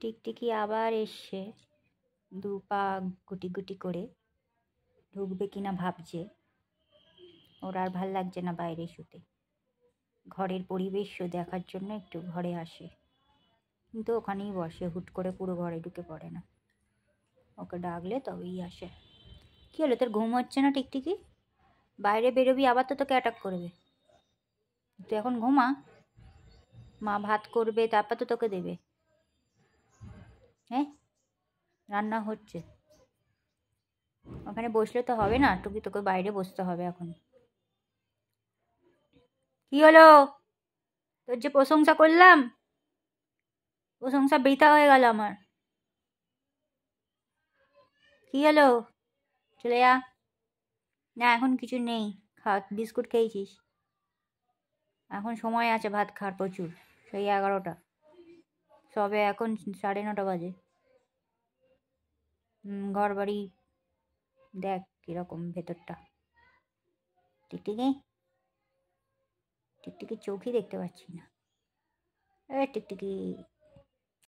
টিকটিকি আবার এসছে, দু পা গুটি গুটি করে। ঢুকবে কিনা ভাবছে। ওর আর ভাল লাগছে না বাইরে শুতে, ঘরের পরিবেশও দেখার জন্য একটু ঘরে আসে, কিন্তু ওখানেই বসে, হুট করে পুরো ঘরে ঢুকে পড়ে না। ওকে ডাকলে তবেই আসে। কী হলো, তোর ঘুম হচ্ছে না টিকটিকি? বাইরে বেরোবি আবার তো তোকে অ্যাটাক করবে। তুই এখন ঘুমা, মা ভাত করবে তারপর তো তোকে দেবে। হ্যাঁ, রান্না হচ্ছে, ওখানে বসলে তো হবে না, তোকে বাইরে বসতে হবে এখন। কি হলো, তোর যে প্রশংসা করলাম, প্রশংসা বৃথা হয়ে গেল আমার। কি হলো, চলে যা। না এখন কিছু নেই, বিস্কুট খেয়েছিস, এখন সময় আছে ভাত খাওয়ার প্রচুর, সেই 11টা, সবে এখন 9:30 বাজে। ঘর বাড়ি দেখ কিরকম ভেতরটা। টিকটিকি, টিকটিকি চোখই দেখতে পাচ্ছি না। টিকটিকি।